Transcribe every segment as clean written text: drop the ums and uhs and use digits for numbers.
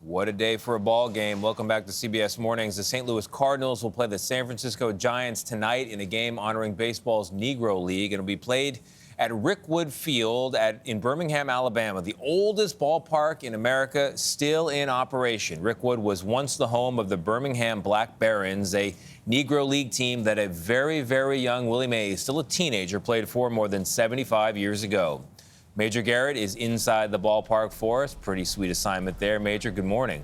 What a day for a ball game. Welcome back to CBS Mornings. The St. Louis Cardinals will play the San Francisco Giants tonight in a game honoring baseball's Negro League. It'll be played at Rickwood Field in Birmingham, Alabama, the oldest ballpark in America still in operation. Rickwood was once the home of the Birmingham Black Barons, a Negro League team that a very, very young Willie Mays, still a teenager, played for more than 75 years ago. Major Garrett is inside the ballpark for us. Pretty sweet assignment there. Major, good morning.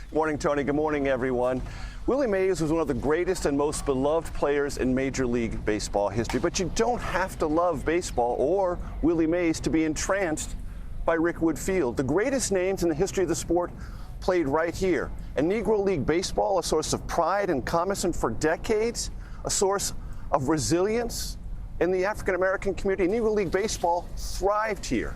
Good morning, Tony. Good morning, everyone. Willie Mays was one of the greatest and most beloved players in Major League Baseball history, but you don't have to love baseball or Willie Mays to be entranced by Rickwood Field. The greatest names in the history of the sport played right here. And Negro League baseball, a source of pride and cognizance for decades, a source of resilience in the African-American community. Negro League baseball thrived here.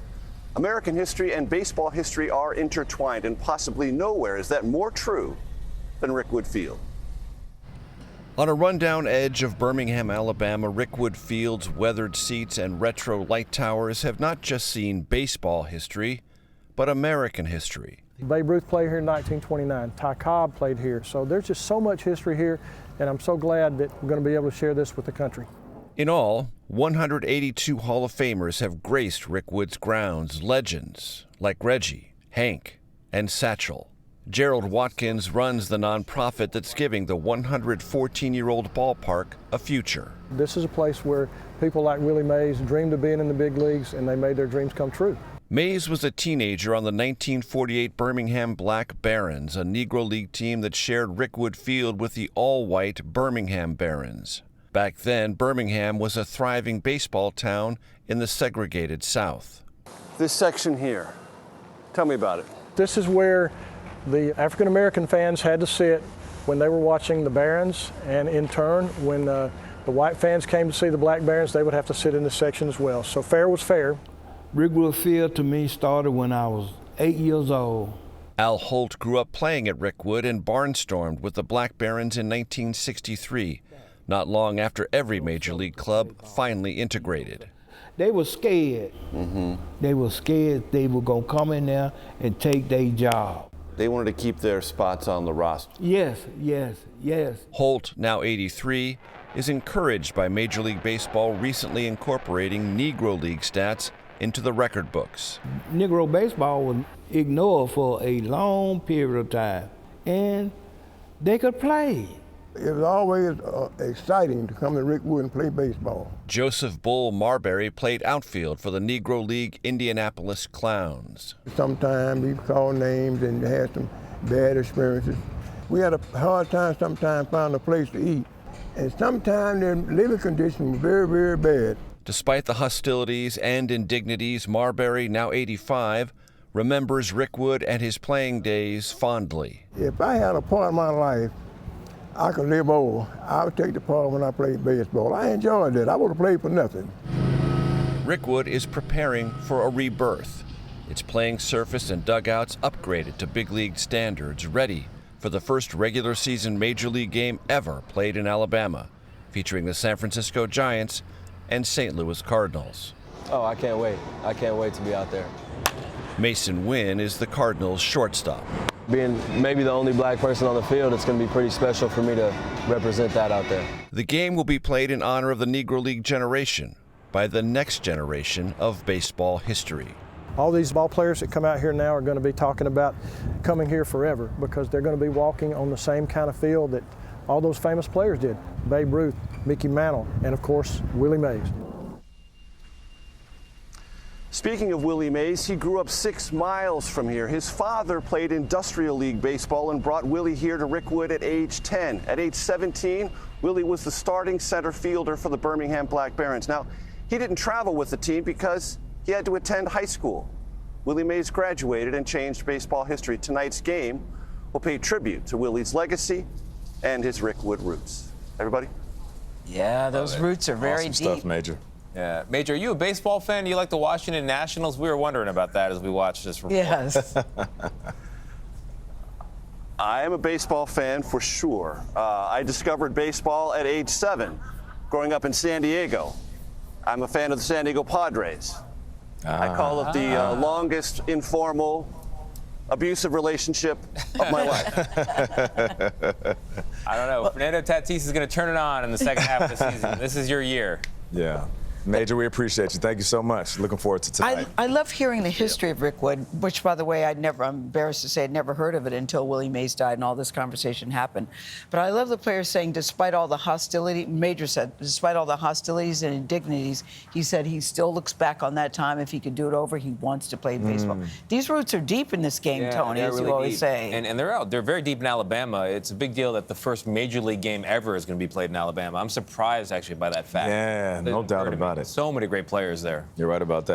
American history and baseball history are intertwined, and possibly nowhere is that more true than Rickwood Field. On a rundown edge of Birmingham, Alabama, Rickwood Field's weathered seats and retro light towers have not just seen baseball history, but American history. Babe Ruth played here in 1929. Ty Cobb played here. So there's just so much history here, and I'm so glad that we're going to be able to share this with the country. In all, 182 Hall of Famers have graced Rickwood's grounds, legends like Reggie, Hank, and Satchel. Gerald Watkins runs the nonprofit that's giving the 114-year-old ballpark a future. This is a place where people like Willie Mays dreamed of being in the big leagues, and they made their dreams come true. Mays was a teenager on the 1948 Birmingham Black Barons, a Negro League team that shared Rickwood Field with the all-white Birmingham Barons. Back then, Birmingham was a thriving baseball town in the segregated South. This section here, tell me about it. This is where the African-American fans had to sit when they were watching the Barons, and in turn, when the white fans came to see the Black Barons, they would have to sit in this section as well. So fair was fair. Rickwood Field to me started when I was 8 years old. Al Holt grew up playing at Rickwood and barnstormed with the Black Barons in 1963. Not long after every major league club finally integrated. They were scared. They were scared they were going to come in there and take their job. They wanted to keep their spots on the roster. Yes. Holt, now 83, is encouraged by Major League Baseball recently incorporating Negro League stats into the record books. Negro baseball was ignored for a long period of time, and they could play. It was always exciting to come to Rickwood and play baseball. Joseph Bull Marbury played outfield for the Negro League Indianapolis Clowns. Sometimes we called names and had some bad experiences. We had a hard time sometimes finding a place to eat. And sometimes their living conditions were very, very bad. Despite the hostilities and indignities, Marbury, now 85, remembers Rickwood and his playing days fondly. If I had a part of my life I could live over, I would take the part when I played baseball. I enjoyed it. I would have played for nothing. Rickwood is preparing for a rebirth. Its playing surface and dugouts upgraded to big league standards, ready for the first regular season major league game ever played in Alabama, featuring the San Francisco Giants and St. Louis Cardinals. Oh, I can't wait. I can't wait to be out there. Mason Wynn is the Cardinals' shortstop. Being maybe the only black person on the field, it's going to be pretty special for me to represent that out there. The game will be played in honor of the Negro League generation by the next generation of baseball history. All these ball players that come out here now are going to be talking about coming here forever, because they're going to be walking on the same kind of field that all those famous players did. Babe Ruth, Mickey Mantle, and of course, Willie Mays. Speaking of Willie Mays, he grew up 6 miles from here. His father played Industrial League baseball and brought Willie here to Rickwood at age 10. At age 17, Willie was the starting center fielder for the Birmingham Black Barons. Now, he didn't travel with the team because he had to attend high school. Willie Mays graduated and changed baseball history. Tonight's game will pay tribute to Willie's legacy and his Rickwood roots. Everybody? Yeah, those roots are very Awesome deep. stuff, Major. Yeah. Major, are you a baseball fan? Do you like the Washington Nationals? We were wondering about that as we watched this report. Yes. I am a baseball fan for sure. I discovered baseball at age 7, growing up in San Diego. I'm a fan of the San Diego Padres. I call it the longest informal abusive relationship of my life. I don't know. Fernando Tatis is going to turn it on in the second half of the season. This is your year. Yeah. Major, we appreciate you. Thank you so much. Looking forward to tonight. I love hearing the history of Rickwood, which, by the way, I'm embarrassed to say, I'd never heard of it until Willie Mays died and all this conversation happened. But I love the players saying, despite all the hostility, Major said, despite all the hostilities and indignities, he said he still looks back on that time. If he could do it over, he wants to play baseball. These roots are deep in this game, Tony, as you always say. And they're out. They're very deep in Alabama. It's a big deal that the first Major League game ever is going to be played in Alabama. I'm surprised, actually, by that fact. Yeah, no doubt about it. So many great players there. You're right about that.